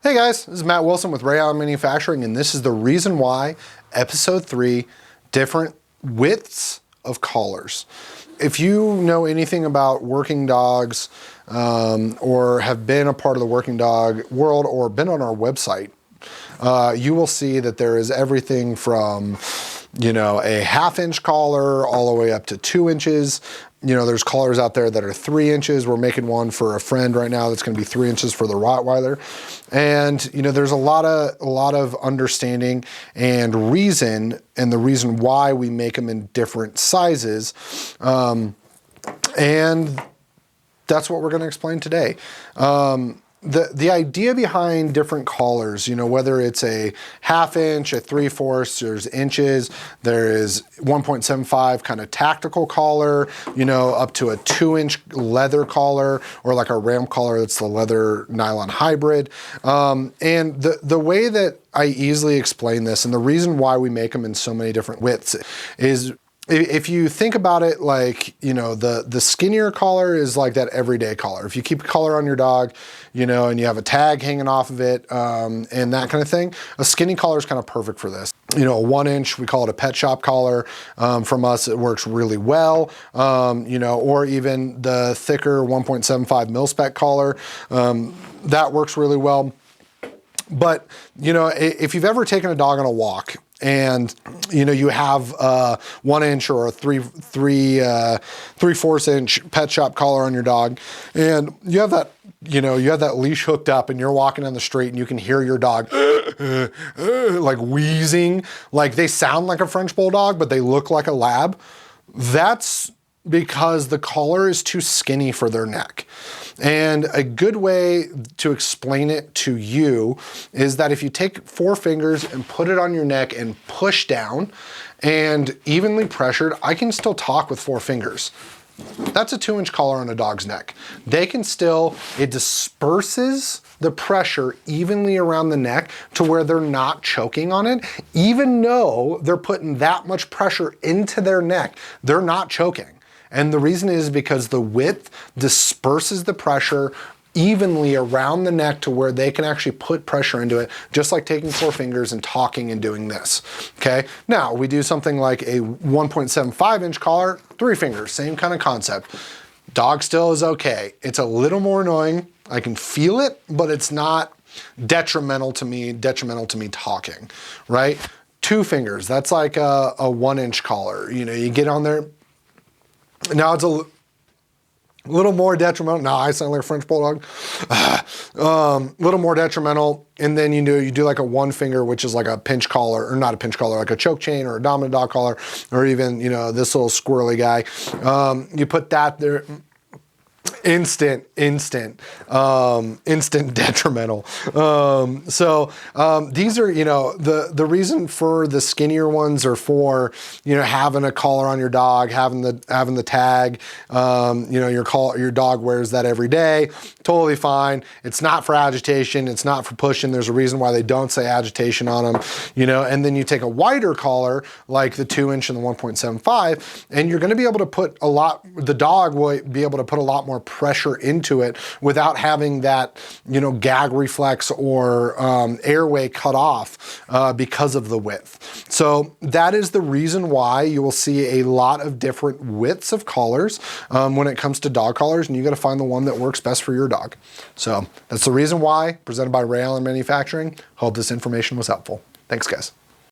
Hey guys, this is Matt Wilson with Ray Allen Manufacturing, and this is the reason why, episode 3, different widths of collars. If you know anything about working dogs or have been a part of the working dog world or been on our website, you will see that there is everything from, a 1/2 inch collar all the way up to 2 inches. There's collars out there that are 3 inches. We're making one for a friend right now that's going to be 3 inches for the Rottweiler. And, there's a lot of understanding and reason, and the reason why we make them in different sizes. And that's what we're going to explain today. The idea behind different collars, whether it's a 1/2 inch, a 3/4, there's inches, there is 1.75 kind of tactical collar, up to a 2 inch leather collar, or like a ram collar that's the leather nylon hybrid. And the way that I easily explain this, and the reason why we make them in so many different widths, is if you think about it, like, the skinnier collar is like that everyday collar. If you keep a collar on your dog, and you have a tag hanging off of it, and that kind of thing, a skinny collar is kind of perfect for this. A 1 inch, we call it a pet shop collar. From us, it works really well. Or even the thicker 1.75 mil-spec collar, that works really well. But, if you've ever taken a dog on a walk, and you have a 1 inch or a 3/4 inch pet shop collar on your dog, and you have that leash hooked up, and you're walking down the street and you can hear your dog like wheezing, like they sound like a French bulldog, but they look like a lab. That's because the collar is too skinny for their neck. And a good way to explain it to you is that if you take 4 fingers and put it on your neck and push down and evenly pressured, I can still talk with 4 fingers. That's a 2 inch collar on a dog's neck. It disperses the pressure evenly around the neck to where they're not choking on it. Even though they're putting that much pressure into their neck, they're not choking. And the reason is because the width disperses the pressure evenly around the neck to where they can actually put pressure into it, just like taking 4 fingers and talking and doing this, okay? Now, we do something like a 1.75 inch collar, 3 fingers, same kind of concept. Dog still is okay. It's a little more annoying. I can feel it, but it's not detrimental to me talking, right? 2 fingers, that's like a 1 inch collar. You get on there. Now it's a little more detrimental. Now I sound like a French bulldog. Little more detrimental. And then you do like a 1 finger, which is like a pinch collar, or not a pinch collar, like a choke chain or a dominant dog collar, or even, this little squirrely guy. You put that there. Instant detrimental. These are, the reason for the skinnier ones are for, having a collar on your dog, having the tag, your dog wears that every day. Totally fine. It's not for agitation. It's not for pushing. There's a reason why they don't say agitation on them, and then you take a wider collar like the 2 inch and the 1.75, and you're going to be able to the dog will be able to put a lot more pressure into it without having that, gag reflex or airway cut off because of the width. So that is the reason why you will see a lot of different widths of collars when it comes to dog collars, and you got to find the one that works best for your dog. So that's the reason why, presented by Ray Allen Manufacturing. Hope this information was helpful. Thanks, guys.